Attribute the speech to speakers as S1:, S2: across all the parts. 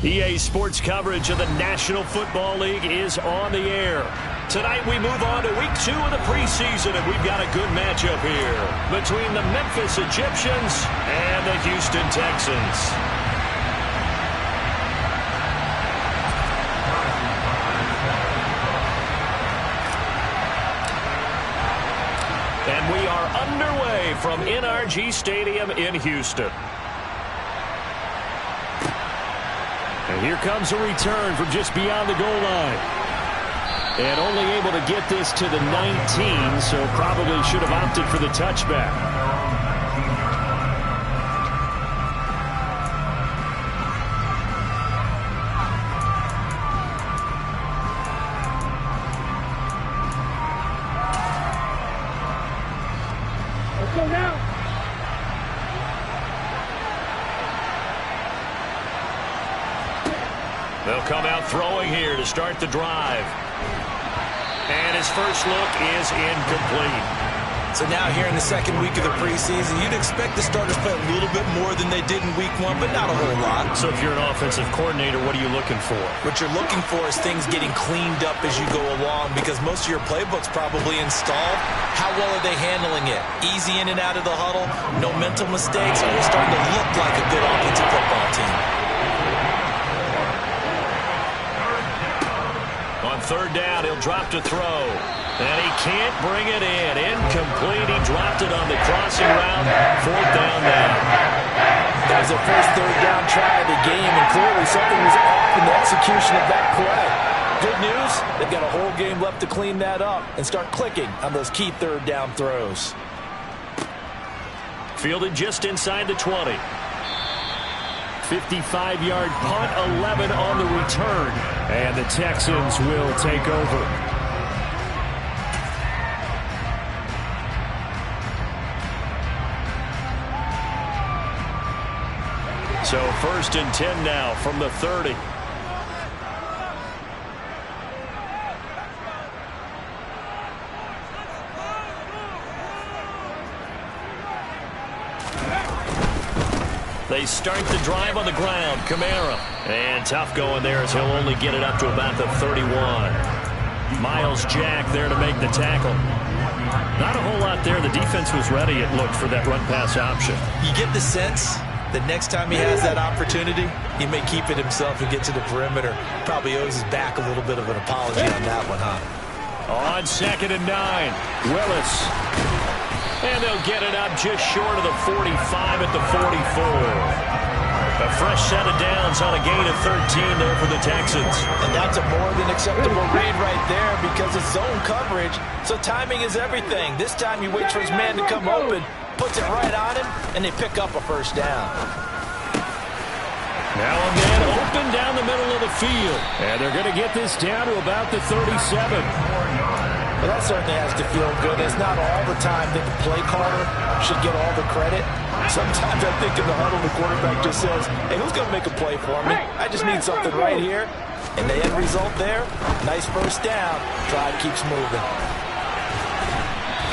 S1: EA Sports coverage of the National Football League is on the air. Tonight we move on to week 2 of the preseason, and we've got a good matchup here between the Memphis Egyptians and the Houston Texans. And we are underway from NRG Stadium in Houston. And here comes a return from just beyond the goal line. And only able to get this to the 19, so probably should have opted for the touchback.
S2: Let's go now.
S1: They'll come out throwing here to start the drive. And his first look is incomplete.
S3: So now here in the second week of the preseason, you'd expect the starters play a little bit more than they did in week 1, but not a whole lot.
S1: So if you're an offensive coordinator, what are you looking for?
S3: What you're looking for is things getting cleaned up as you go along, because most of your playbook's probably installed. How well are they handling it? Easy in and out of the huddle, no mental mistakes, and they're starting to look like a good offensive football team.
S1: On third down, he'll drop to throw. And he can't bring it in. Incomplete. He dropped it on the crossing route. Fourth down now.
S3: That was their first third down try of the game, and clearly something was off in the execution of that play. Good news, they've got a whole game left to clean that up and start clicking on those key third down throws.
S1: Fielded just inside the 20. 55-yard punt, 11 on the return. And the Texans will take over. So first and 10 now from the 30. They start the drive on the ground. Kamara. And tough going there as he'll only get it up to about the 31. Miles Jack there to make the tackle. Not a whole lot there. The defense was ready, it looked, for that run-pass option.
S3: You get the sense that next time he has that opportunity, he may keep it himself and get to the perimeter. Probably owes his back a little bit of an apology on that one, huh?
S1: On second and 9, Willis. And they'll get it up just short of the 45 at the 44. A fresh set of downs on a gain of 13 there for the Texans.
S3: And that's a more than acceptable read right there because it's zone coverage, so timing is everything. This time he waits for his man to come open, puts it right on him, and they pick up a first down.
S1: Now a man open down the middle of the field. And they're going to get this down to about the 37.
S3: Well, that certainly has to feel good. It's not all the time that the play caller should get all the credit. Sometimes I think in the huddle, the quarterback just says, hey, who's going to make a play for me? I just need something right here. And the end result there, nice first down. Drive keeps moving.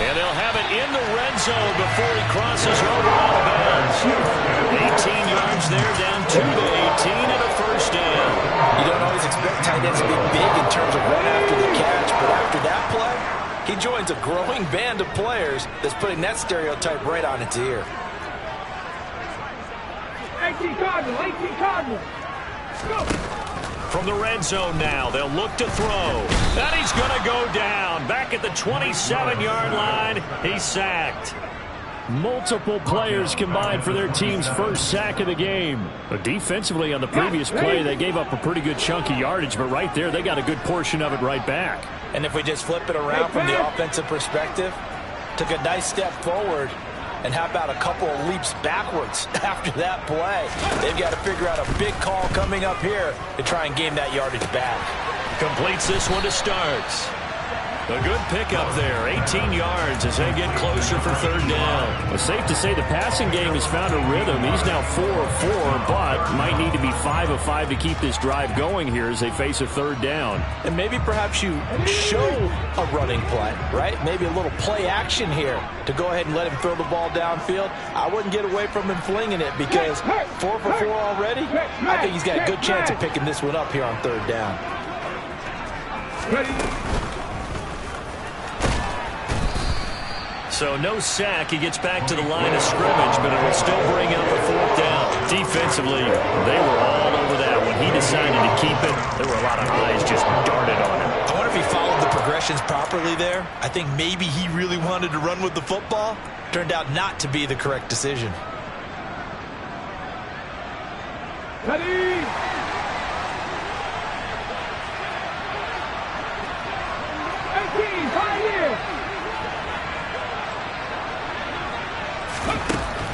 S1: And they'll have it in the red zone before he crosses over out of bounds. 18 yards there, down to the 18 and a first down.
S3: You don't always expect tight ends to be big in terms of run after the catch, but after that play, he joins a growing band of players that's putting that stereotype right on its ear.
S2: 18 Cardinals, 18 Cardinals. Go.
S1: From the red zone now, they'll look to throw. And he's going to go down. Back at the 27-yard line, he's sacked. Multiple players combined for their team's first sack of the game. But defensively on the previous play, they gave up a pretty good chunk of yardage, but right there, they got a good portion of it right back.
S3: And if we just flip it around from the offensive perspective, took a nice step forward, and how about a couple of leaps backwards after that play? They've got to figure out a big call coming up here to try and gain that yardage back.
S1: Completes this one to Starks. A good pickup there, 18 yards as they get closer for third down. It's safe to say the passing game has found a rhythm. He's now 4 of 4, but might need to be 5 of 5 to keep this drive going here as they face a third down.
S3: And maybe perhaps you show a running play, right? Maybe a little play action here to go ahead and let him throw the ball downfield. I wouldn't get away from him flinging it because 4 for 4 already. I think he's got a good chance of picking this one up here on third down.
S2: Ready.
S1: So no sack. He gets back to the line of scrimmage, but it will still bring up a fourth down. Defensively, they were all over that. When he decided to keep it, there were a lot of eyes just darted on him.
S3: I wonder if he followed the progressions properly there. I think maybe he really wanted to run with the football. Turned out not to be the correct decision.
S2: Ready.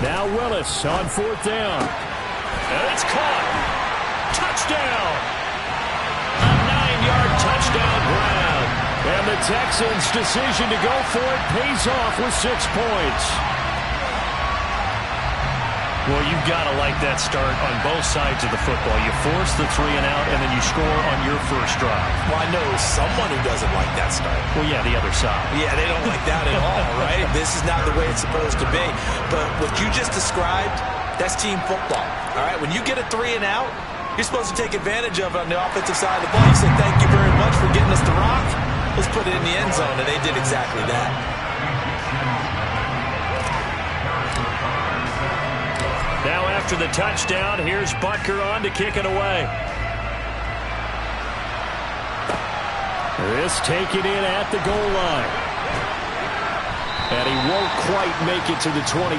S1: Now Willis on fourth down. And it's caught. Touchdown. A 9-yard touchdown grab. And the Texans' decision to go for it pays off with 6 points. Well, you've got to like that start on both sides of the football. You force the 3 and out, and then you score on your first drive.
S3: Well, I know someone who doesn't like that start.
S1: Well, yeah, the other side.
S3: Yeah, they don't like that at all, right? This is not the way it's supposed to be. But what you just described, that's team football, all right? When you get a 3 and out, you're supposed to take advantage of it on the offensive side of the ball. You say, thank you very much for getting us the rock. Let's put it in the end zone, and they did exactly that.
S1: Now after the touchdown, here's Butker on to kick it away. This taken in at the goal line. And he won't quite make it to the 25.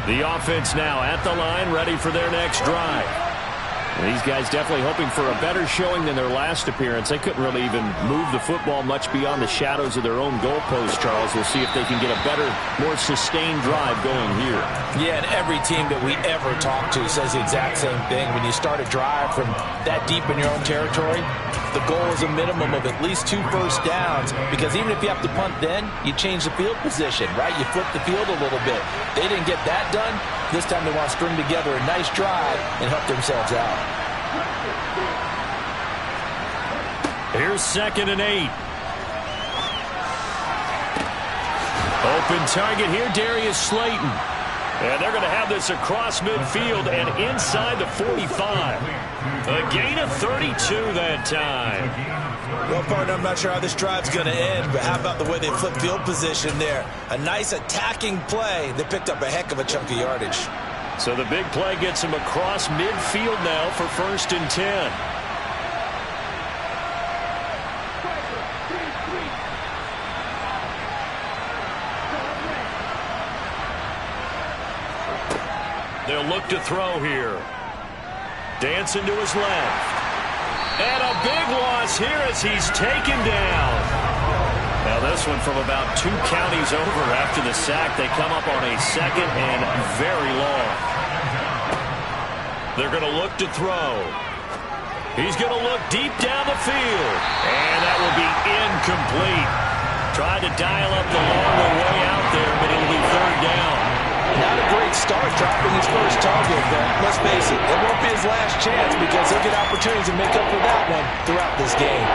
S1: The offense now at the line, ready for their next drive. These guys definitely hoping for a better showing than their last appearance. They couldn't really even move the football much beyond the shadows of their own goalpost, Charles. We'll see if they can get a better, more sustained drive going here.
S3: Yeah, and every team that we ever talk to says the exact same thing. When you start a drive from that deep in your own territory, the goal is a minimum of at least 2 first downs, because even if you have to punt then, you change the field position, right? You flip the field a little bit. They didn't get that done. This time they want to string together a nice drive and help themselves out.
S1: Here's 2nd and 8. Open target here, Darius Slayton. And they're going to have this across midfield and inside the 45. A gain of 32 that time.
S3: Well, partner, I'm not sure how this drive's going to end, but how about the way they flip field position there? A nice attacking play. They picked up a heck of a chunk of yardage.
S1: So the big play gets him across midfield now for 1st and 10. They'll look to throw here. Dancing to his left. And a big loss here as he's taken down. Now this one from about 2 counties over after the sack. They come up on a 2nd and very long. They're going to look to throw. He's going to look deep down the field. And that will be incomplete. Tried to dial up the long way out there, but it'll be 3rd down.
S3: Not a great start dropping his first target, but let's face it, it won't be his last chance because he'll get opportunities to make up for that one throughout this game.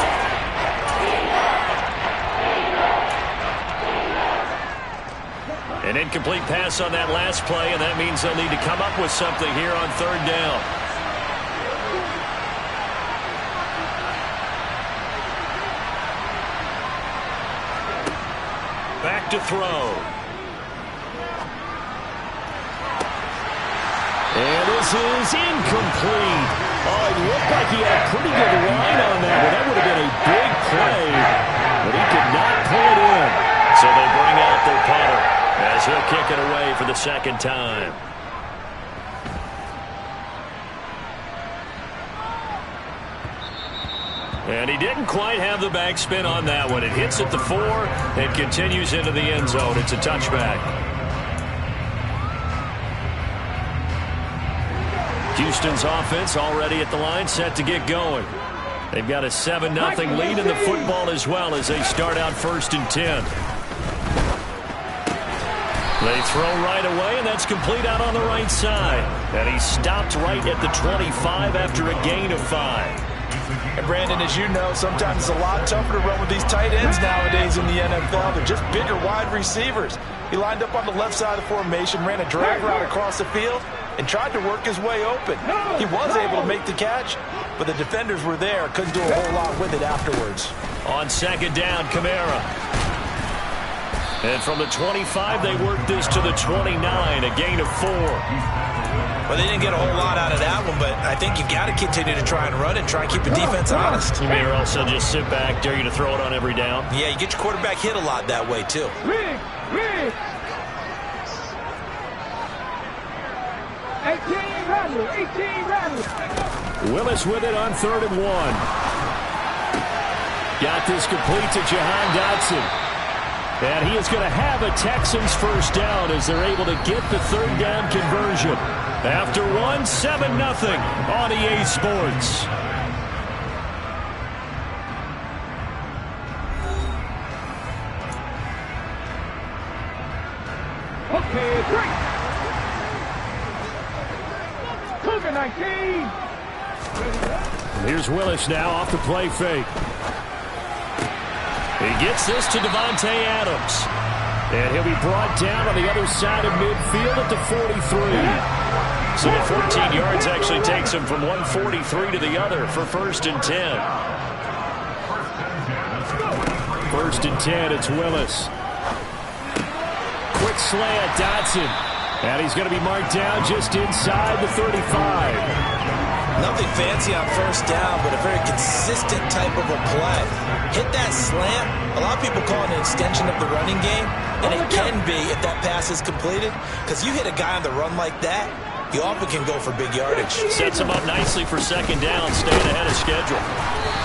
S1: An incomplete pass on that last play, and that means they'll need to come up with something here on 3rd down. Back to throw. And this is incomplete. Oh, it looked like he had a pretty good line on that one. That would have been a big play, but he could not pull it in. So they bring out their punter as he'll kick it away for the 2nd time. And he didn't quite have the backspin on that one. It hits at the 4 and continues into the end zone. It's a touchback. Houston's offense already at the line, set to get going. They've got a 7-0 lead in the football as well as they start out 1st and 10. They throw right away, and that's complete out on the right side. And he stopped right at the 25 after a gain of 5.
S3: And Brandon, as you know, sometimes it's a lot tougher to run with these tight ends nowadays in the NFL. They're just bigger wide receivers. He lined up on the left side of the formation, ran a drag route across the field, and tried to work his way open. He was able to make the catch, but the defenders were there. Couldn't do a whole lot with it afterwards.
S1: On 2nd down, Kamara. And from the 25, they worked this to the 29, a gain of 4.
S3: Well, they didn't get a whole lot out of that one, but I think you got to continue to try and run and try and keep the defense honest.
S1: You may also just sit back, dare you to throw it on every down.
S3: Yeah, you get your quarterback hit a lot that way, too.
S2: Rig. 18 rattle.
S1: Willis with it on 3rd and 1. Got this complete to Jahan Dotson. And he is going to have a Texans 1st down as they're able to get the 3rd down conversion. After 7-0 on EA Sports.
S2: Okay, 3. Cougar 19.
S1: Here's Willis now off the play fake. He gets this to Devontae Adams. And he'll be brought down on the other side of midfield at the 43. So the 14 yards actually takes him from 143 to the other for 1st and 10. 1st and 10, it's Willis. Quick slant, Dotson. And he's going to be marked down just inside the 35.
S3: Nothing fancy on 1st down, but a very consistent type of a play. Hit that slant. A lot of people call it an extension of the running game, and it can be if that pass is completed, because you hit a guy on the run like that, you often can go for big yardage.
S1: Sets him up nicely for 2nd down, staying ahead of schedule.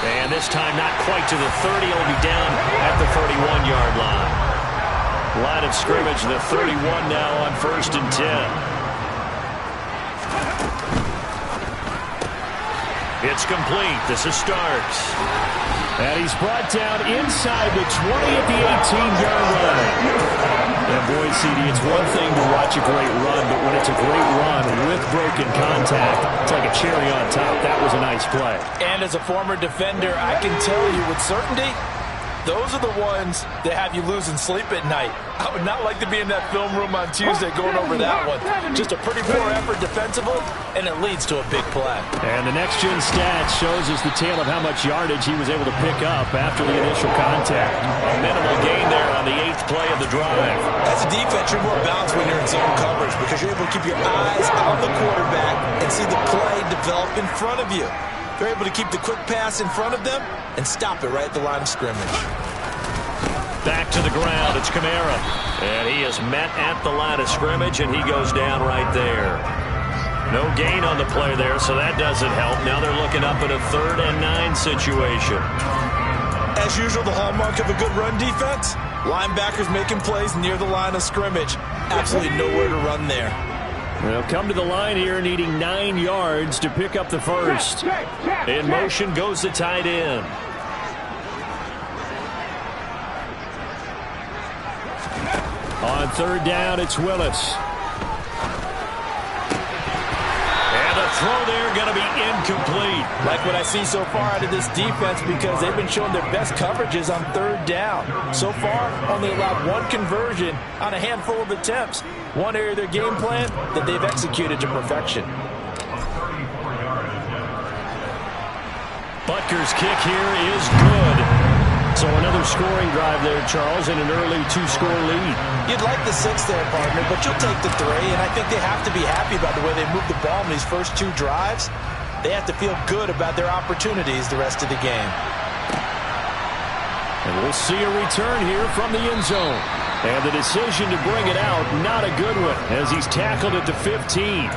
S1: And this time not quite to the 30. He'll be down at the 31-yard line. Line of scrimmage, the 31 now on 1st and 10. It's complete. This is Starks. And he's brought down inside the 20 at the 18-yard line. And boy, CD, it's one thing to watch a great run, but when it's a great run with broken contact, it's like a cherry on top. That was a nice play.
S3: And as a former defender, I can tell you with certainty, those are the ones that have you losing sleep at night. I would not like to be in that film room on Tuesday going over that one. Just a pretty poor effort defensively, and it leads to a big play.
S1: And the next-gen stats shows us the tale of how much yardage he was able to pick up after the initial contact. A minimal gain there on the 8th play of the drive.
S3: As a defense, you're more balanced when you're in zone coverage because you're able to keep your eyes on the quarterback and see the play develop in front of you. They're able to keep the quick pass in front of them and stop it right at the line of scrimmage.
S1: Back to the ground, it's Kamara. And he is met at the line of scrimmage, and he goes down right there. No gain on the play there, so that doesn't help. Now they're looking up at a 3rd and 9 situation.
S3: As usual, the hallmark of a good run defense, linebackers making plays near the line of scrimmage. Absolutely nowhere to run there.
S1: They'll come to the line here needing 9 yards to pick up the 1st. In motion goes the tight end. On 3rd down, it's Willis. And the throw there going to be incomplete.
S3: Like what I see so far out of this defense because they've been showing their best coverages on 3rd down. So far, only allowed 1 conversion on a handful of attempts. One area of their game plan that they've executed to perfection.
S1: Butker's kick here is good. So another scoring drive there, Charles, and an early 2-score lead.
S3: You'd like the 6 there, partner, but you'll take the 3, and I think they have to be happy about the way they moved the ball in these first 2 drives. They have to feel good about their opportunities the rest of the game.
S1: And we'll see a return here from the end zone. And the decision to bring it out, not a good one, as he's tackled at the 15.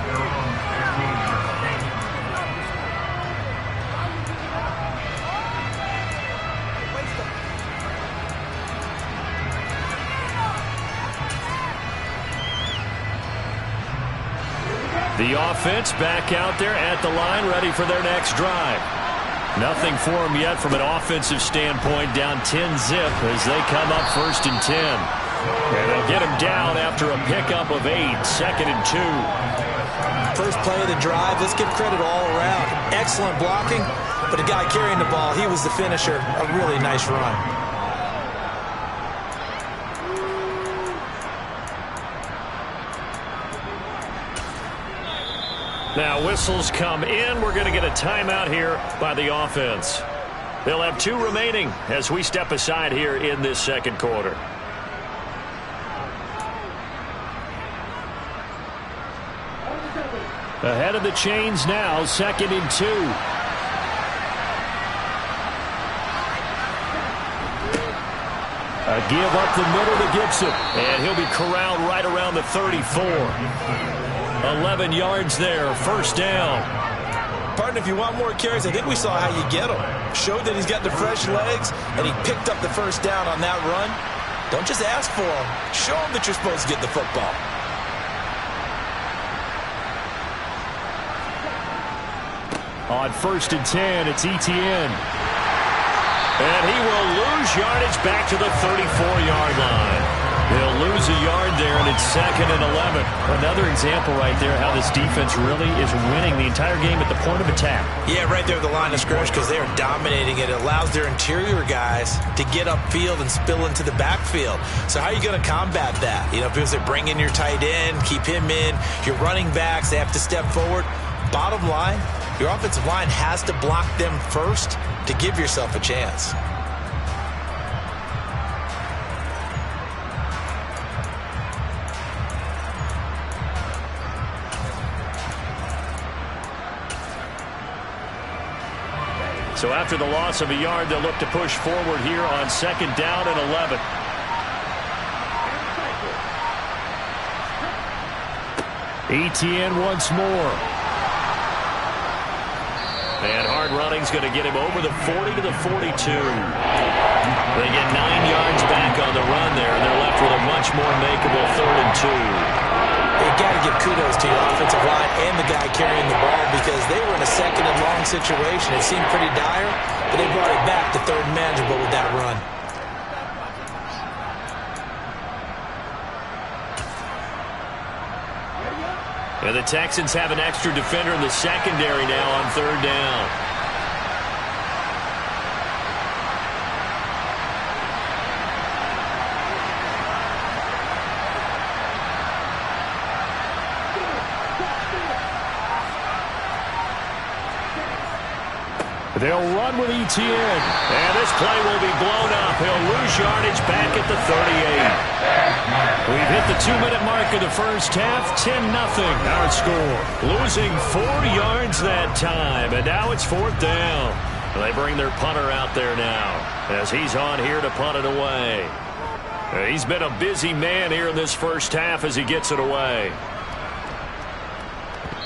S1: The offense back out there at the line, ready for their next drive. Nothing for them yet from an offensive standpoint, down 10-zip as they come up 1st and 10. And they'll get him down after a pickup of 8, 2nd and 2.
S3: First play of the drive, let's give credit all around. Excellent blocking, but the guy carrying the ball, he was the finisher. A really nice run.
S1: Now whistles come in. We're going to get a timeout here by the offense. They'll have 2 remaining as we step aside here in this second quarter. Ahead of the chains now, 2nd and 2. A give up the middle to Gibson. And he'll be corralled right around the 34. 11 yards there, 1st down.
S3: Partner, if you want more carries, I think we saw how you get them. Showed that he's got the fresh legs, and he picked up the 1st down on that run. Don't just ask for him. Show him that you're supposed to get the football.
S1: On 1st and 10, it's Etienne. And he will lose yardage back to the 34-yard line. He'll lose a yard there, and it's 2nd and 11. Another example right there how this defense really is winning the entire game at the point of attack.
S3: Yeah, right there at the line of scrimmage because they are dominating it. It allows their interior guys to get upfield and spill into the backfield. So how are you going to combat that? You know, people say bring in your tight end, keep him in. Your running backs, they have to step forward. Bottom line, your offensive line has to block them first to give yourself a chance.
S1: So after the loss of a yard, they'll look to push forward here on 2nd down and 11. Etienne once more. And hard running's going to get him over the 40 to the 42. They get 9 yards back on the run there, and they're left with a much more makeable 3rd and 2.
S3: You got to give kudos to your offensive line and the guy carrying the ball because they were in a 2nd and long situation. It seemed pretty dire, but they brought it back to 3rd and manageable with that run.
S1: And the Texans have an extra defender in the secondary now on 3rd down. They'll run with Etienne. And this play will be blown up. He'll lose yardage back at the 38. We've hit the 2-minute mark of the first half. 10-0 our score. Losing 4 yards that time. And now it's 4th down. They bring their punter out there now as he's on here to punt it away. He's been a busy man here in this first half as he gets it away.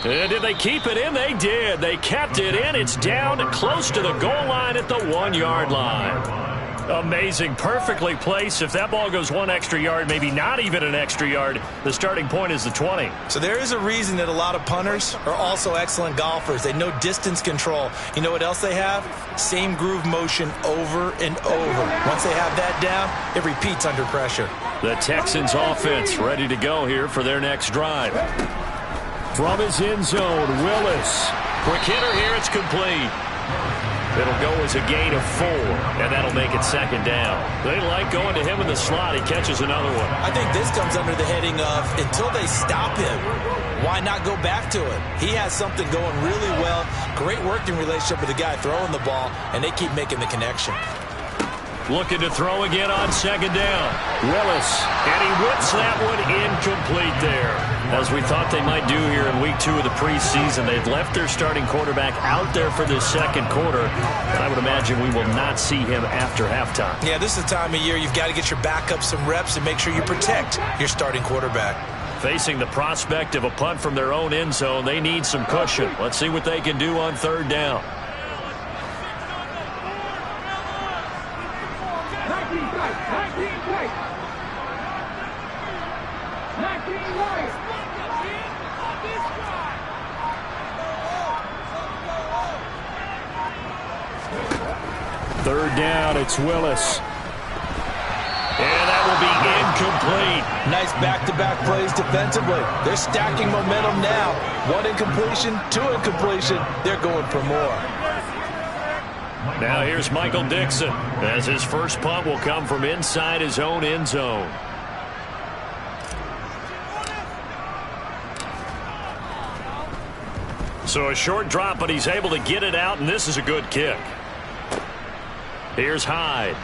S1: And did they keep it in? They did. They kept it in. It's down close to the goal line at the 1-yard line. Amazing. Perfectly placed. If that ball goes 1 extra yard, maybe not even an extra yard, the starting point is the 20. So there is a reason that a lot of punters are also excellent golfers. They know distance control. You know what else they have? Same groove motion over and over. Once they have that down, it repeats under pressure. The Texans offense ready to go here for their next drive. From his end zone, Willis. Quick hitter here, it's complete. It'll go as a gain of 4, and that'll make it 2nd down. They like going to him in the slot. He catches another one. I think this comes under the heading of until they stop him, why not go back to it? He has something going really well. Great working relationship with the guy throwing the ball, and they keep making the connection. Looking to throw again on 2nd down. Willis, and he whips that one incomplete there. As we thought they might do here in week 2 of the preseason, they've left their starting quarterback out there for this second quarter, and I would imagine we will not see him after halftime. Yeah, this is the time of year you've got to get your backup some reps and make sure you protect your starting quarterback. Facing the prospect of a punt from their own end zone, they need some cushion. Let's see what they can do on 3rd down. Third down, it's Willis. And that will be incomplete.
S3: Nice back-to-back plays defensively. They're stacking momentum now. 1 incompletion, 2 incompletion. They're going for more.
S1: Now here's Michael Dixon, as his first punt will come from inside his own end zone. So a short drop, but he's able to get it out, and this is a good kick. Here's Hyde.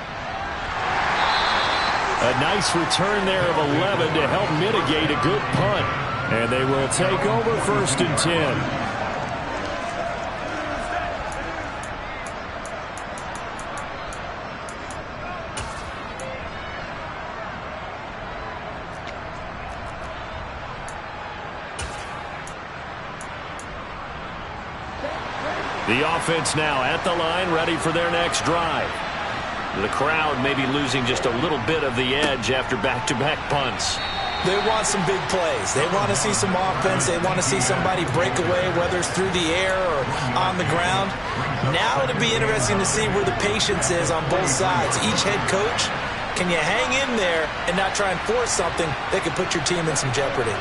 S1: A nice return there of 11 to help mitigate a good punt. And they will take over 1st and 10. The offense now at the line, ready for their next drive. The crowd may be losing just a little bit of the edge after back-to-back punts.
S3: They want some big plays. They want to see some offense. They want to see somebody break away, whether it's through the air or on the ground. Now it'll be interesting to see where the patience is on both sides. Each head coach, can you hang in there and not try and force something that could put your team in some jeopardy?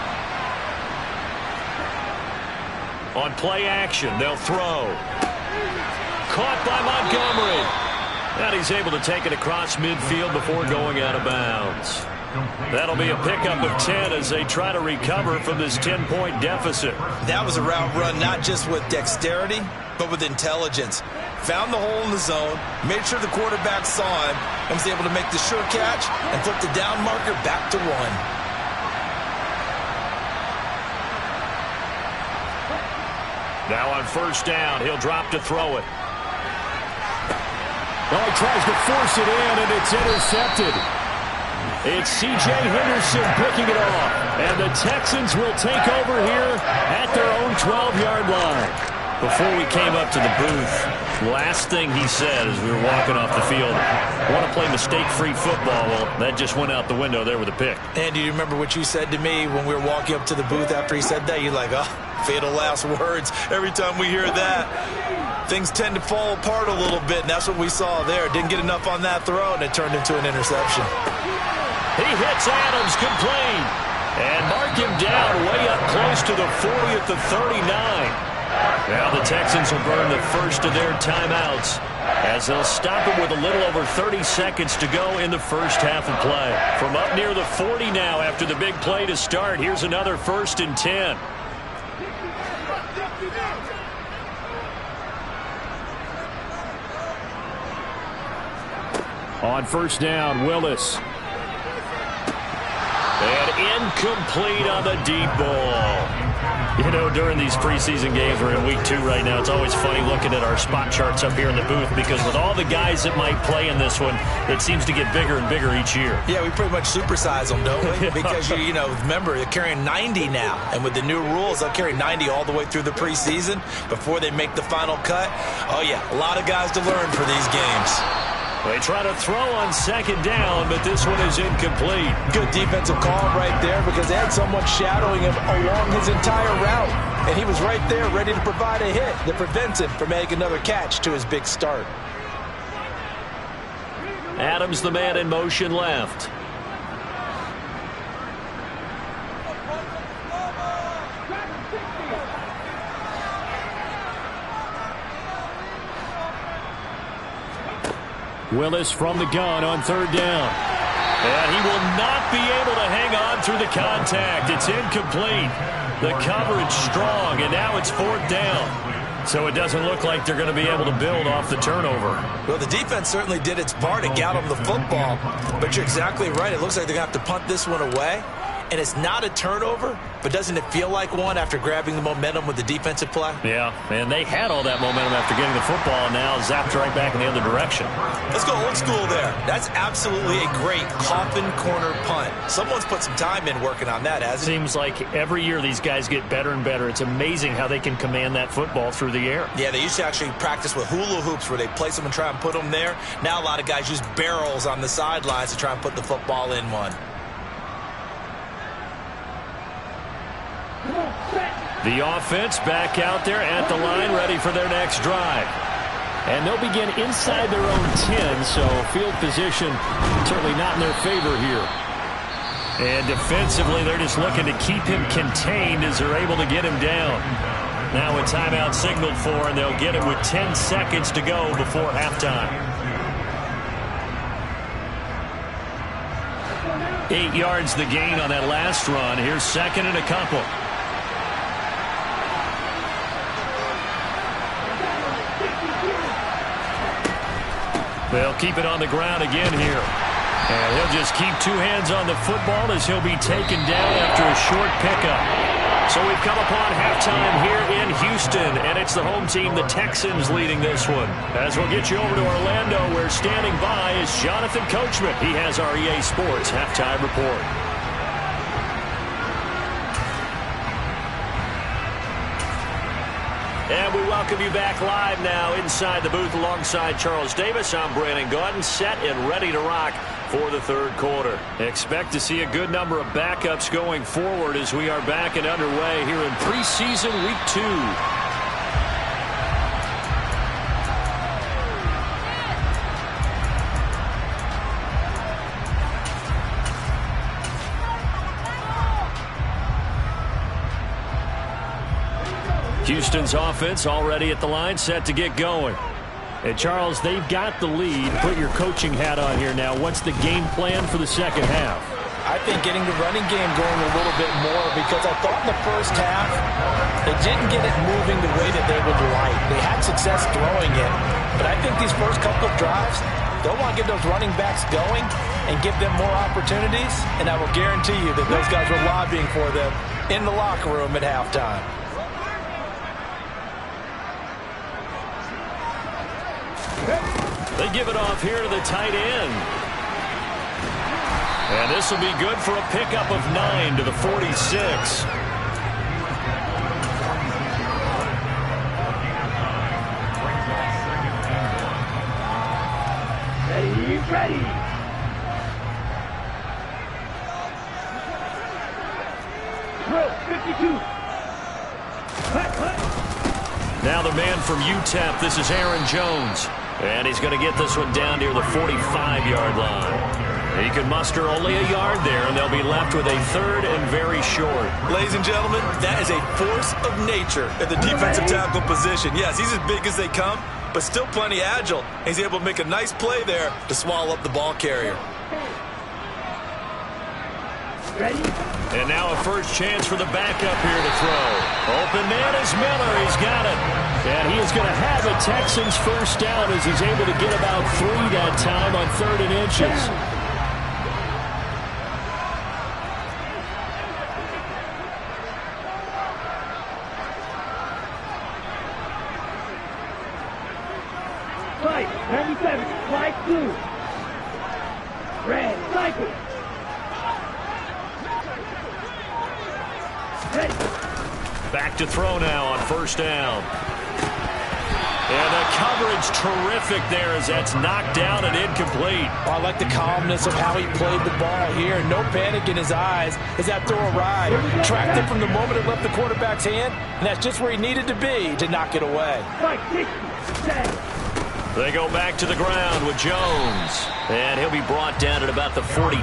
S1: On play action, they'll throw. Caught by Montgomery. And he's able to take it across midfield before going out of bounds. That'll be a pickup of 10 as they try to recover from this 10-point deficit.
S3: That was a route run not just with dexterity, but with intelligence. Found the hole in the zone, made sure the quarterback saw him, and was able to make the sure catch and flip the down marker back to 1.
S1: Now on 1st down, he'll drop to throw it. Well, he tries to force it in, and it's intercepted. It's C.J. Henderson picking it off. And the Texans will take over here at their own 12-yard line. Before we came up to the booth, last thing he said as we were walking off the field, I want to play mistake-free football. Well, that just went out the window there with a pick.
S3: And do you remember what you said to me when we were walking up to the booth after he said that? You're like, oh, fatal last words. Every time we hear that, things tend to fall apart a little bit, and that's what we saw there. Didn't get enough on that throw, and it turned into an interception.
S1: He hits Adams complete. And mark him down way up close to the 40 at the 39. Now the Texans will burn the first of their timeouts as they'll stop it with a little over 30 seconds to go in the first half of play. From up near the 40 now after the big play to start, here's another 1st and 10. On 1st down, Willis. And incomplete on the deep ball. You know, during these preseason games, we're in week 2 right now, it's always funny looking at our spot charts up here in the booth because with all the guys that might play in this one, it seems to get bigger and bigger each year.
S3: Yeah, we pretty much supersize them, don't we? Because, you know, remember, they're carrying 90 now. And with the new rules, they'll carry 90 all the way through the preseason before they make the final cut. Oh, yeah, a lot of guys to learn for these games.
S1: They try to throw on 2nd down, but this one is incomplete.
S3: Good defensive call right there because they had someone shadowing him along his entire route. And he was right there ready to provide a hit that prevents him from making another catch to his big start.
S1: Adams, the man in motion left. Willis from the gun on 3rd down. And he will not be able to hang on through the contact. It's incomplete. The coverage strong, and now it's 4th down. So it doesn't look like they're going to be able to build off the turnover.
S3: Well, the defense certainly did its part to get them the football. But you're exactly right. It looks like they're going to have to punt this one away. And it's not a turnover, but doesn't it feel like one after grabbing the momentum with the defensive play?
S1: Yeah, and they had all that momentum after getting the football, and now zapped right back in the other direction.
S3: Let's go old school there. That's absolutely a great coffin corner punt. Someone's put some time in working on that, hasn't it?
S1: Seems like every year these guys get better and better. It's amazing how they can command that football through the air.
S3: Yeah, they used to actually practice with hula hoops where they place them and try and put them there. Now a lot of guys use barrels on the sidelines to try and put the football in one.
S1: The offense back out there at the line, ready for their next drive. And they'll begin inside their own 10, so field position certainly not in their favor here. And defensively, they're just looking to keep him contained as they're able to get him down. Now a timeout signaled for, and they'll get it with 10 seconds to go before halftime. 8 yards the gain on that last run. Here's second and a couple. They'll keep it on the ground again here. And he'll just keep 2 hands on the football as he'll be taken down after a short pickup. So we've come upon halftime here in Houston, and it's the home team, the Texans, leading this one. As we'll get you over to Orlando, where standing by is Jonathan Coachman. He has our EA Sports halftime report. And we welcome you back live now inside the booth alongside Charles Davis. I'm Brandon Gaudin, set and ready to rock for the third quarter. Expect to see a good number of backups going forward as we are back and underway here in preseason week 2. Houston's offense already at the line, set to get going. And Charles, they've got the lead. Put your coaching hat on here now. What's the game plan for the second half?
S3: I think getting the running game going a little bit more, because I thought in the first half they didn't get it moving the way that they would like. They had success throwing it, but I think these first couple of drives, they'll want to get those running backs going and give them more opportunities, and I will guarantee you that those guys were lobbying for them in the locker room at halftime.
S1: They give it off here to the tight end. And this will be good for a pickup of 9 to the 46.
S2: Ready. Throw, 52.
S1: Now the man from UTEP, this is Aaron Jones. And he's going to get this one down near the 45-yard line. He can muster only a yard there, and they'll be left with a third and very short.
S3: Ladies and gentlemen, that is a force of nature at the defensive tackle position. Yes, he's as big as they come, but still plenty agile. He's able to make a nice play there to swallow up the ball carrier.
S2: Ready?
S1: And now a first chance for the backup here to throw. Open man is Miller. He's got it. And he is going to have a Texans first down as he's able to get about 3 that time on 3rd and inches.
S2: Fight, 97, flight 2. Red, cycle. Ready.
S1: Back to throw now on first down. And the coverage terrific there as that's knocked down and incomplete.
S3: I like the calmness of how he played the ball here. No panic in his eyes as that throw arrived. Tracked it from the moment it left the quarterback's hand, and that's just where he needed to be to knock it away.
S2: Fight, 60, 10.
S1: They go back to the ground with Jones. And he'll be brought down at about the 42.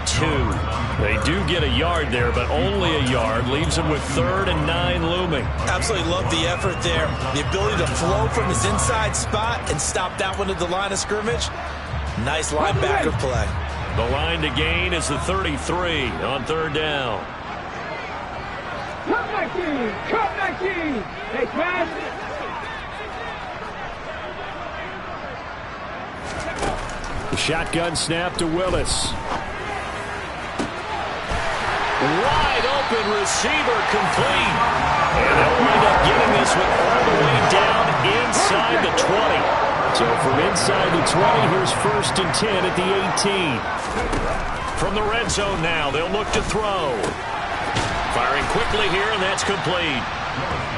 S1: They do get a yard there, but only a yard. Leaves him with 3rd and 9 looming.
S3: Absolutely love the effort there. The ability to flow from his inside spot and stop that one at the line of scrimmage. Nice linebacker play.
S1: The line to gain is the 33 on 3rd down.
S2: Come back in. Come back in. Hey, pass.
S1: The shotgun snap to Willis. Wide open receiver complete. And they'll wind up getting this one all the way down inside the 20. So from inside the 20, here's 1st and 10 at the 18. From the red zone now, they'll look to throw. Firing quickly here, and that's complete.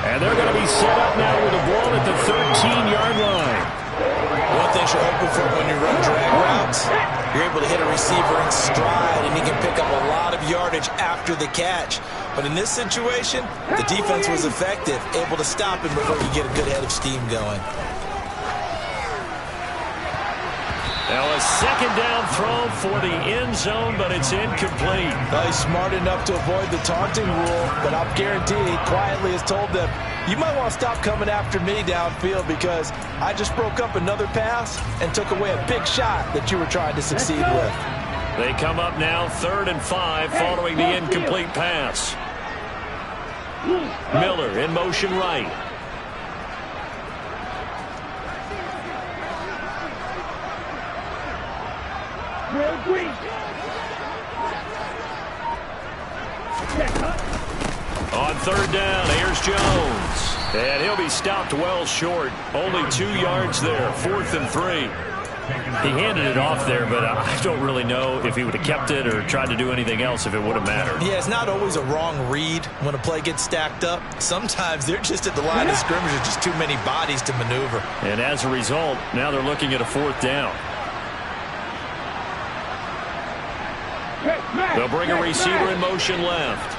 S1: And they're going to be set up now with a ball at the 13-yard line.
S3: One thing you're hoping for when you run drag routes, you're able to hit a receiver in stride, and he can pick up a lot of yardage after the catch. But in this situation, the defense was effective, able to stop him before you get a good head of steam going.
S1: Now a second down throw for the end zone, but it's incomplete.
S3: Well, he's smart enough to avoid the taunting rule, but I'm guaranteed he quietly has told them, you might want to stop coming after me downfield because I just broke up another pass and took away a big shot that you were trying to succeed with.
S1: They come up now 3rd and 5 following the incomplete pass. Miller in motion right. On 3rd down, here's Jones. And he'll be stopped well short. Only 2 yards there, 4th and 3. He handed it off there, but I don't really know if he would have kept it or tried to do anything else if it would have mattered.
S3: Yeah, it's not always a wrong read when a play gets stacked up. Sometimes they're just at the line of scrimmage with just too many bodies to maneuver.
S1: And as a result, now they're looking at a 4th down. They'll bring a receiver in motion left.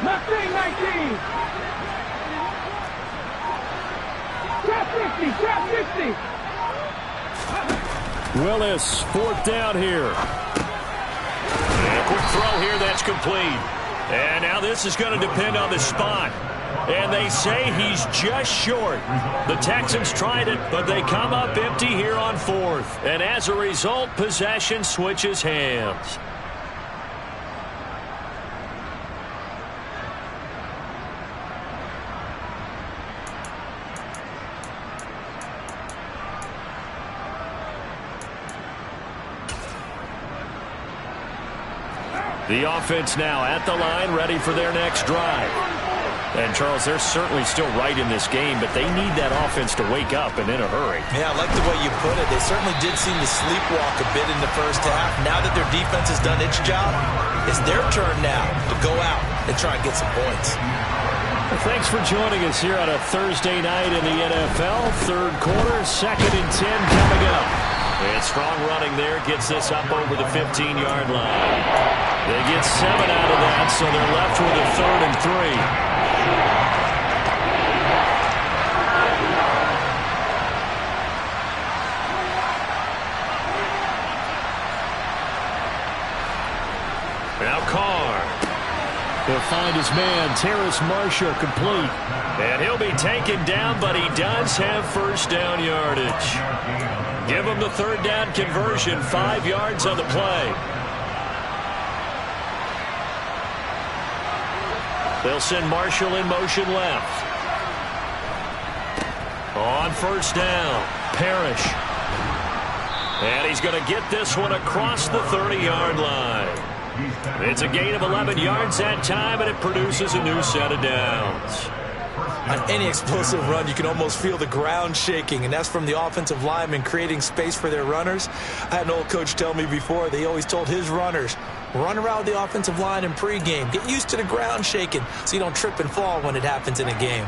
S2: Mustang 19. Trap 50, trap 50.
S1: Willis, 4th down here. And a quick throw here that's complete. And now this is going to depend on the spot. And they say he's just short. The Texans tried it, but they come up empty here on 4th. And as a result, possession switches hands. The offense now at the line, ready for their next drive. And, Charles, they're certainly still right in this game, but they need that offense to wake up and in a hurry.
S3: Yeah, I like the way you put it. They certainly did seem to sleepwalk a bit in the first half. Now that their defense has done its job, it's their turn now to go out and try and get some points.
S1: Well, thanks for joining us here on a Thursday night in the NFL. 3rd quarter, 2nd and 10 coming up. And strong running there gets this up over the 15-yard line. They get 7 out of that, so they're left with a 3rd and 3. Now Carr. He'll find his man, Terrace Marshall, complete. And he'll be taken down, but he does have 1st down yardage. Give him the 3rd down conversion, 5 yards on the play. They'll send Marshall in motion left. On 1st down, Parrish. And he's going to get this one across the 30-yard line. It's a gain of 11 yards that time, and it produces a new set of downs.
S3: On any explosive run, you can almost feel the ground shaking, and that's from the offensive linemen creating space for their runners. I had an old coach tell me before, they always told his runners, run around the offensive line in pregame. Get used to the ground shaking so you don't trip and fall when it happens in a game.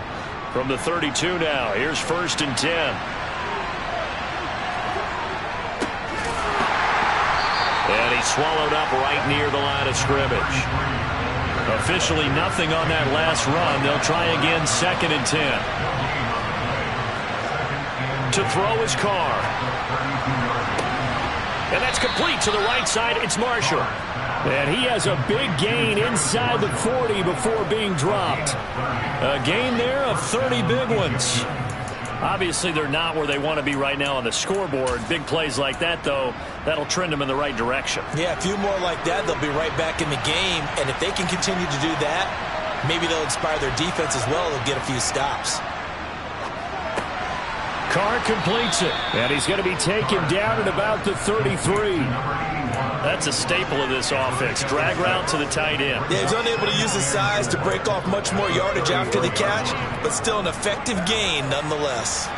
S1: From the 32 now, here's 1st and 10. And he's swallowed up right near the line of scrimmage. Officially nothing on that last run. They'll try again 2nd and 10. To throw is Carr. And that's complete to the right side. It's Marshall. And he has a big gain inside the 40 before being dropped. A gain there of 30 big ones. Obviously, they're not where they want to be right now on the scoreboard. Big plays like that, though, that'll trend them in the right direction.
S3: Yeah, a few more like that, they'll be right back in the game. And if they can continue to do that, maybe they'll inspire their defense as well. They'll get a few stops.
S1: Carr completes it, and he's going to be taken down at about the 33. That's a staple of this offense. Drag route to the tight end.
S3: Yeah, he's unable to use his size to break off much more yardage after the catch, but still an effective gain nonetheless.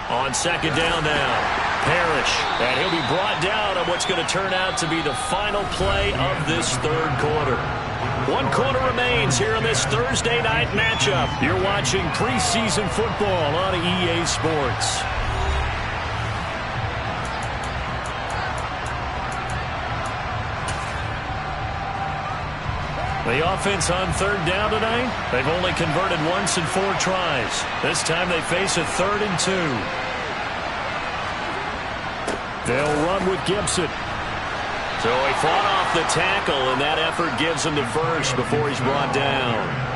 S1: On 2nd down now, Parrish, and he'll be brought down on what's going to turn out to be the final play of this 3rd quarter. 1 quarter remains here in this Thursday night matchup. You're watching preseason football on EA Sports. The offense on third down tonight, they've only converted once in 4 tries. This time they face a 3rd and 2. They'll run with Gibson. So he fought off the tackle, and that effort gives him the first before he's brought down.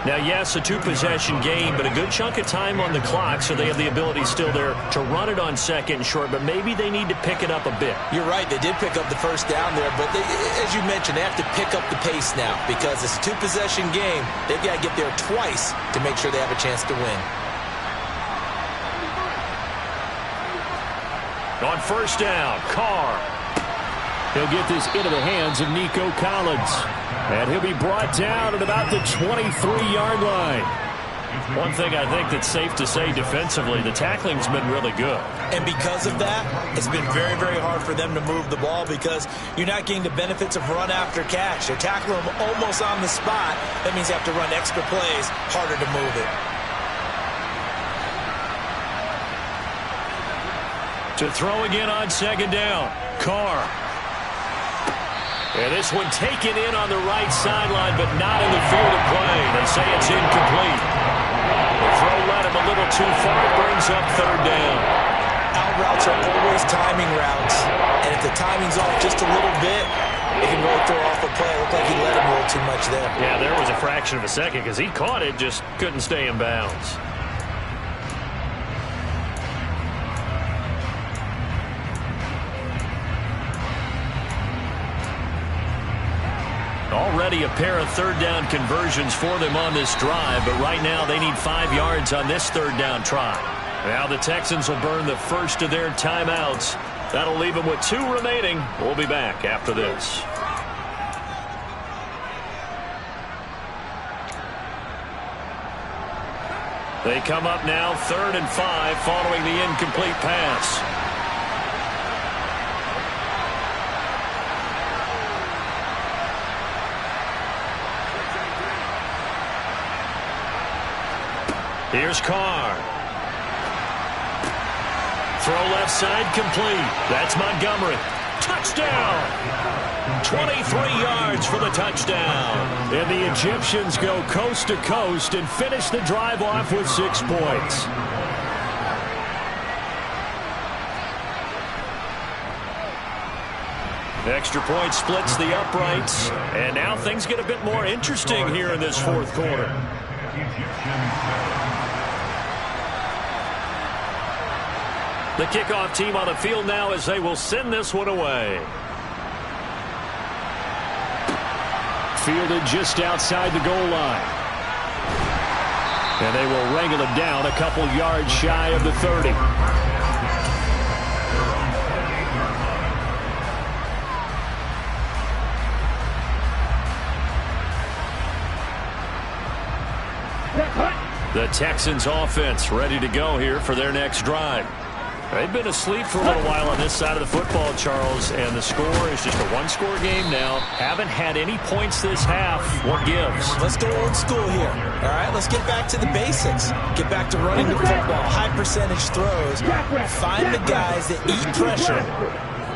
S1: Now, yes, a 2-possession game, but a good chunk of time on the clock, so they have the ability still there to run it on 2nd and short, but maybe they need to pick it up a bit.
S4: You're right. They did pick up the first down there, but as you mentioned, they have to pick up the pace now because it's a 2-possession game. They've got to get there twice to make sure they have a chance to win.
S1: On first down, Carr. He'll get this into the hands of Nico Collins. And he'll be brought down at about the 23-yard line. One thing I think that's safe to say defensively, the tackling's been really good.
S4: And because of that, it's been very, very hard for them to move the ball because you're not getting the benefits of run after catch. They're tackling them almost on the spot. That means you have to run extra plays, harder to move it.
S1: To throw again on 2nd down, Carr. And this one taken in on the right sideline, but not in the field of play. They say it's incomplete. The throw led him a little too far. It brings up 3rd down.
S4: Out routes are always timing routes. And if the timing's off just a little bit, it can really throw off a play. It looked like he let him a little too much there.
S1: Yeah, there was a fraction of a second because he caught it, just couldn't stay in bounds. Already a pair of 3rd down conversions for them on this drive, but right now they need 5 yards on this 3rd down try. Now the Texans will burn the first of their timeouts. That'll leave them with 2 remaining. We'll be back after this. They come up now 3rd and 5 following the incomplete pass. Here's Carr. Throw left side complete. That's Montgomery. Touchdown! 23 yards for the touchdown. And the Egyptians go coast to coast and finish the drive off with 6 points. Extra point splits the uprights. And now things get a bit more interesting here in this 4th quarter. The kickoff team on the field now as they will send this one away. Fielded just outside the goal line. And they will wrangle it down a couple yards shy of the 30. The Texans offense ready to go here for their next drive. They've been asleep for a little while on this side of the football, Charles, and the score is just a 1-score game now. Haven't had any points this half. What gives?
S4: Let's go old school here. All right, let's get back to the basics. Get back to running the football, high percentage throws. Find the guys that eat pressure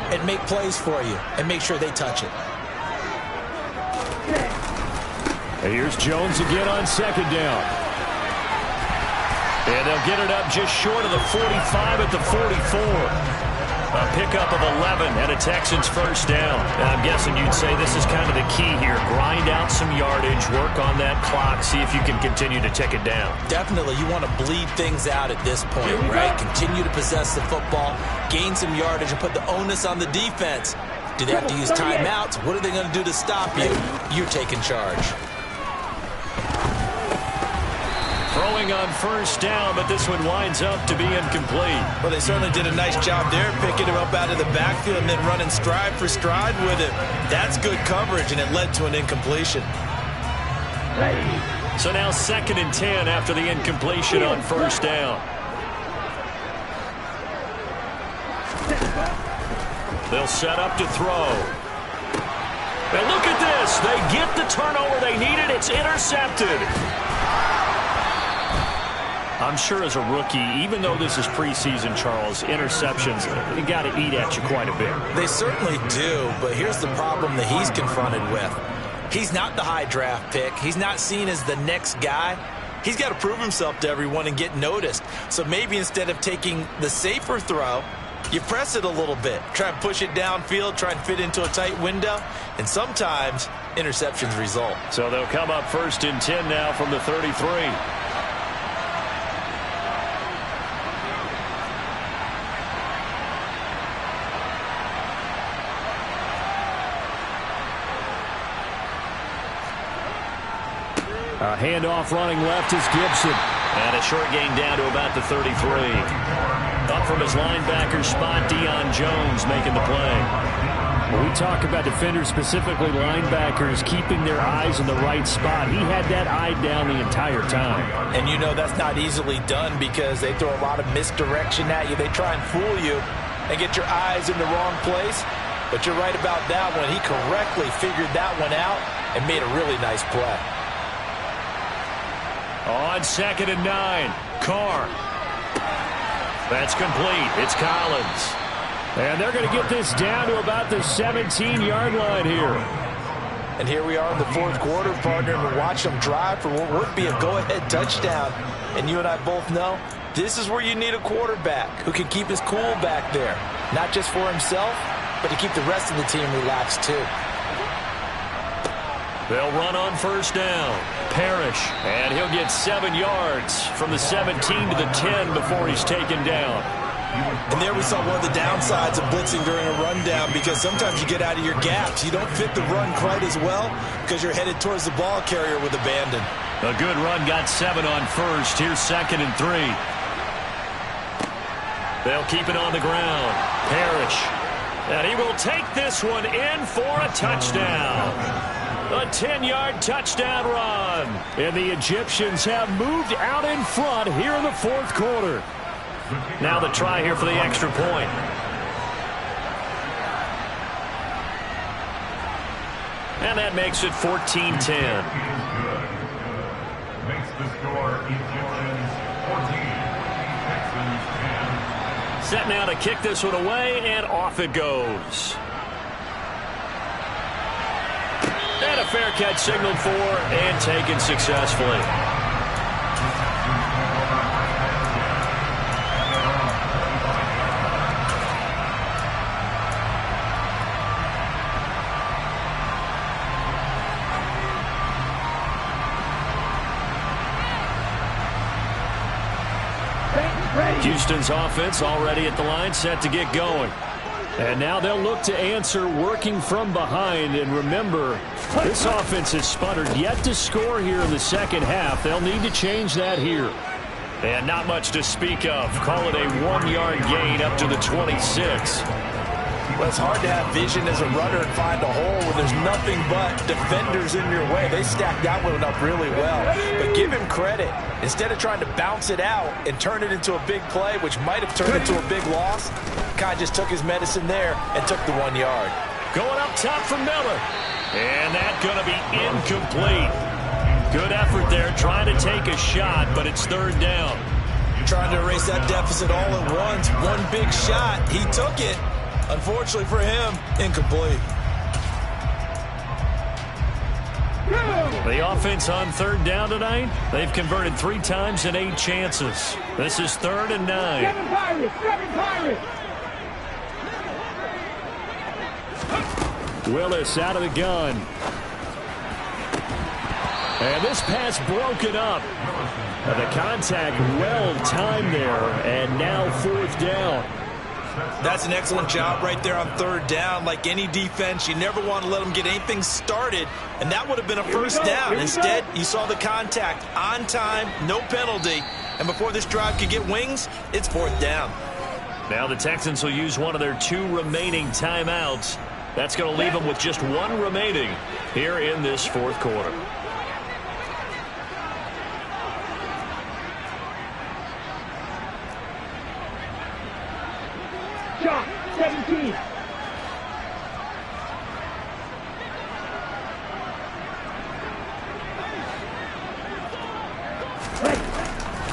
S4: and make plays for you and make sure they touch it.
S1: And here's Jones again on 2nd down. And they'll get it up just short of the 45 at the 44. A pickup of 11 and a Texans first down. And I'm guessing you'd say this is kind of the key here. Grind out some yardage, work on that clock, see if you can continue to tick it down.
S4: Definitely. You want to bleed things out at this point, right? Continue to possess the football, gain some yardage, and put the onus on the defense. Do they have to use timeouts? What are they going to do to stop you? You're taking charge.
S1: Throwing on first down, but this one winds up to be incomplete.
S4: Well, they certainly did a nice job there, picking him up out of the backfield and then running stride for stride with it. That's good coverage, and it led to an incompletion.
S1: So now 2nd and 10 after the incompletion on first down. They'll set up to throw. And look at this. They get the turnover they needed. It's intercepted. I'm sure as a rookie, even though this is preseason, Charles, interceptions, they got to eat at you quite a bit.
S4: They certainly do, but here's the problem that he's confronted with. He's not the high draft pick. He's not seen as the next guy. He's got to prove himself to everyone and get noticed. So maybe instead of taking the safer throw, you press it a little bit. Try and push it downfield, try and fit into a tight window. And sometimes interceptions result.
S1: So they'll come up 1st and 10 now from the 33. A handoff running left is Gibson. And a short gain down to about the 33. Up from his linebacker spot, Deion Jones making the play. When we talk about defenders, specifically linebackers, keeping their eyes in the right spot, he had that eye down the entire time.
S3: And you know that's not easily done because they throw a lot of misdirection at you. They try and fool you and get your eyes in the wrong place. But you're right about that one. He correctly figured that one out and made a really nice play.
S1: On 2nd and 9, Carr. That's complete. It's Collins. And they're going to get this down to about the 17-yard line here.
S3: And here we are in the 4th quarter, partner, and we're watching them drive for what would be a go-ahead touchdown. And you and I both know this is where you need a quarterback who can keep his cool back there. Not just for himself, but to keep the rest of the team relaxed too.
S1: They'll run on 1st down. Parrish, and he'll get 7 yards from the 17 to the 10 before he's taken down.
S4: And there we saw one of the downsides of blitzing during a rundown, because sometimes you get out of your gaps. You don't fit the run quite as well because you're headed towards the ball carrier with abandon.
S1: A good run got 7 on 1st. Here's 2nd and 3. They'll keep it on the ground. Parrish. And he will take this one in for a touchdown. A 10-yard touchdown run. And the Egyptians have moved out in front here in the 4th quarter. Now the try here for the extra point. And that makes it 14-10.
S5: Makes the score Egyptians 14, Texans 10.
S1: Set now to kick this one away, and off it goes. And a fair catch signaled for and taken successfully. Houston's offense already at the line, set to get going. And now they'll look to answer working from behind. And remember, this offense has sputtered yet to score here in the 2nd half. They'll need to change that here. And not much to speak of. Call it a 1-yard gain up to the 26.
S3: Well, it's hard to have vision as a runner and find a hole when there's nothing but defenders in your way. They stacked that one up really well. But give him credit. Instead of trying to bounce it out and turn it into a big play, which might have turned into a big loss, Kai just took his medicine there and took the 1 yard.
S1: Going up top for Miller. And that's going to be incomplete. Good effort there, trying to take a shot, but it's 3rd down.
S4: Trying to erase that deficit all at once. One big shot. He took it. Unfortunately for him, incomplete.
S1: The offense on 3rd down tonight, they've converted 3 times in 8 chances. This is 3rd and 9.
S2: 7 Pirates! 7 Pirates!
S1: Willis out of the gun. And this pass broken up. The contact well timed there, and now 4th down.
S4: That's an excellent job right there on 3rd down. Like any defense, you never want to let them get anything started, and that would have been a 1st down. Instead, you saw the contact on time, no penalty, and before this drive could get wings, it's 4th down.
S1: Now the Texans will use one of their 2 remaining timeouts. That's going to leave them with just 1 remaining here in this 4th quarter.
S2: Shot! 17!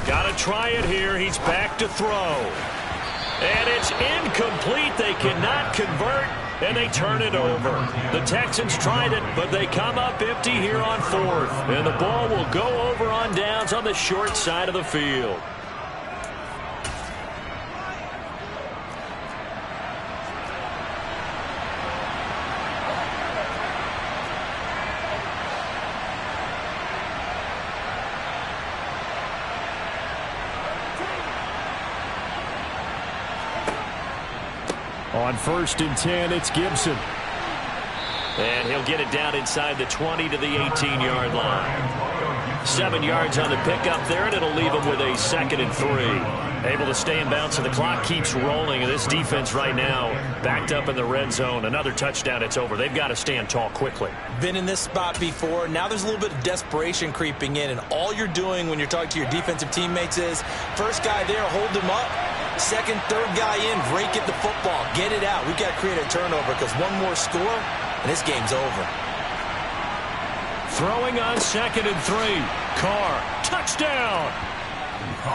S1: Got to try it here. He's back to throw. And it's incomplete. They cannot convert. and they turn it over. The Texans tried it, but they come up empty here on 4th. And the ball will go over on downs on the short side of the field. On 1st and 10, it's Gibson. And he'll get it down inside the 20 to the 18-yard line. 7 yards on the pickup there, and it'll leave him with a 2nd and 3. Able to stay in bounds, and the clock keeps rolling. And this defense right now backed up in the red zone. Another touchdown, it's over. They've got to stand tall quickly.
S4: Been in this spot before. Now there's a little bit of desperation creeping in, and all you're doing when you're talking to your defensive teammates is, first guy there, hold him up. Second, third guy in, rake at the football. Get it out. We've got to create a turnover because one more score, and this game's over.
S1: Throwing on 2nd and 3. Carr, touchdown.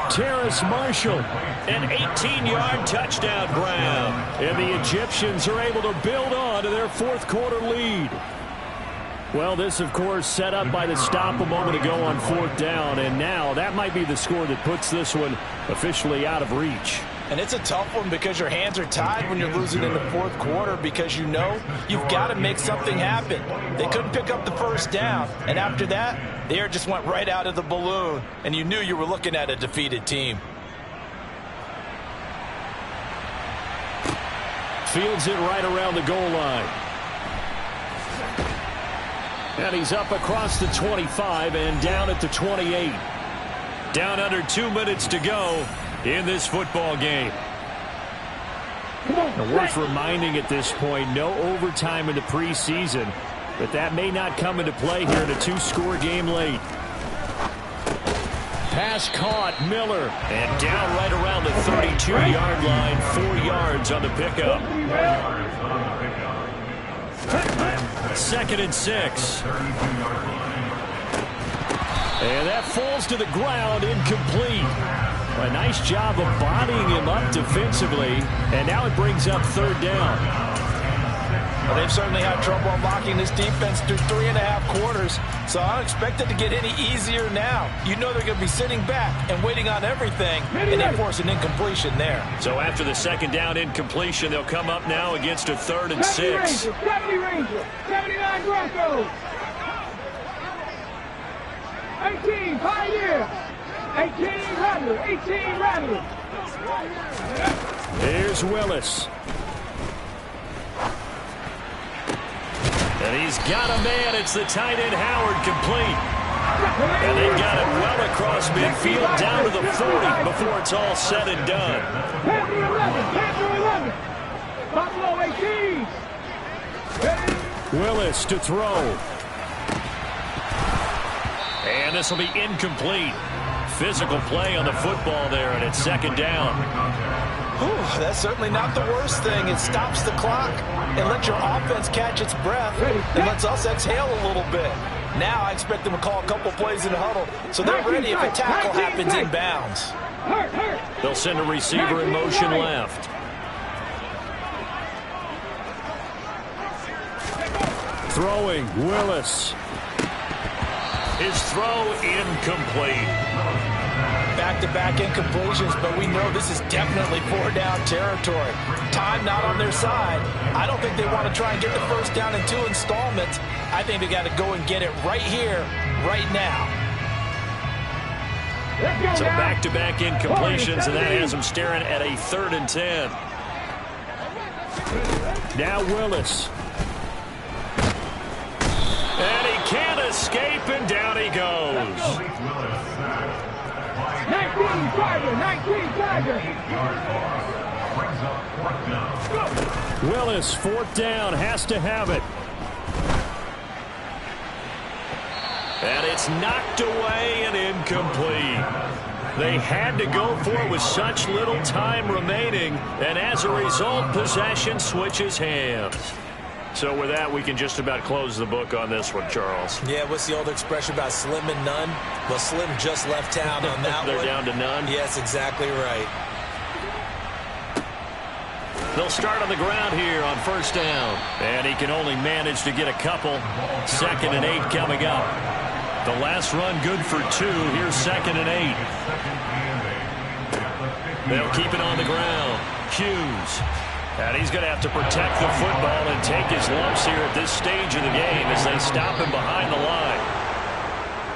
S1: Terrace Marshall, an 18-yard touchdown grab. And the Egyptians are able to build on to their 4th quarter lead. Well, this, of course, set up by the stop a moment ago on 4th down, and now that might be the score that puts this one officially out of reach.
S3: And it's a tough one because your hands are tied when you're losing in the 4th quarter because you know you've got to make something happen. They couldn't pick up the first down, and after that, the air just went right out of the balloon, and you knew you were looking at a defeated team.
S1: Fields it right around the goal line. And he's up across the 25 and down at the 28. Down under 2 minutes to go in this football game. And worth reminding at this point, no overtime in the preseason, but that may not come into play here in a 2-score game late. Pass caught, Miller, and down right around the 32-yard line, 4 yards on the pickup. 2nd and 6. And that falls to the ground, incomplete. A nice job of bodying him up defensively, and now it brings up 3rd down.
S3: Well, they've certainly had trouble unlocking this defense through 3.5 quarters, so I don't expect it to get any easier now. You know they're going to be sitting back and waiting on everything, and they force an incompletion there.
S1: So after the 2nd down incompletion, they'll come up now against a 3rd and 6.
S2: 70 Rangers, 79 Broncos. 18 Pioneers. 18 Rattlers. 18 Rattlers.
S1: Here's Willis. And he's got a man. It's the tight end Howard, complete. And they've got it well across midfield down to the 40 before it's all said and done.
S2: Panther 11. Panther 11. Buffalo 18.
S1: Willis to throw. And this will be incomplete. Physical play on the football there, and it's 2nd down.
S3: Whew, that's certainly not the worst thing. It stops the clock and lets your offense catch its breath and lets us exhale a little bit. Now I expect them to call a couple plays in the huddle so they're ready if a tackle happens in bounds.
S1: They'll send a receiver in motion left. Throwing, Willis. His throw incomplete.
S3: Back-to-back incompletions, but we know this is definitely 4-down territory. Time not on their side. I don't think they want to try and get the first down in 2 installments. I think they got to go and get it right here, right now.
S1: So back-to-back incompletions, and that has them staring at a 3rd and 10. Now Willis. And he can't escape, and down he goes.
S2: 19 Tiger. 19 Tiger.
S1: Willis, 4th down, has to have it. And it's knocked away and incomplete. They had to go for it with such little time remaining, and as a result, possession switches hands. So with that, we can just about close the book on this one, Charles.
S4: Yeah, what's the old expression about slim and none? Well, Slim just left town on that
S1: They're
S4: one.
S1: down to none?
S4: Yes, exactly right.
S1: They'll start on the ground here on first down. And he can only manage to get a couple. 2nd and 8 coming up. The last run good for 2. Here's 2nd and 8. They'll keep it on the ground. Hughes. And he's going to have to protect the football and take his lumps here at this stage of the game as they stop him behind the line.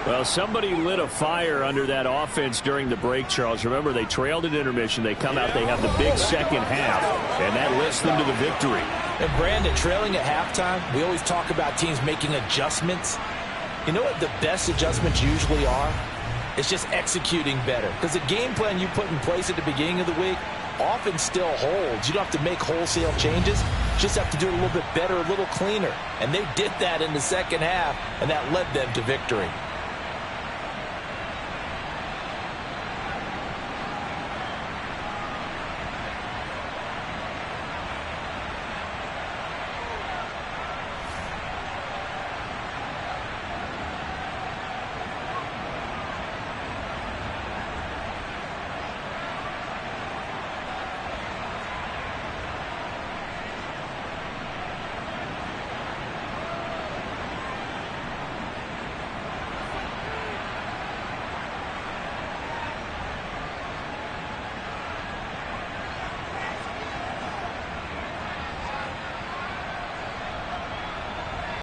S1: Well, somebody lit a fire under that offense during the break, Charles. Remember, they trailed at intermission. They come out, they have the big second half, and that lifts them to the victory.
S4: And Brandon, trailing at halftime, we always talk about teams making adjustments. You know what the best adjustments usually are? It's just executing better. Because the game plan you put in place at the beginning of the week often still holds. You don't have to make wholesale changes. You just have to do it a little bit better, a little cleaner. And they did that in the second half, and that led them to victory.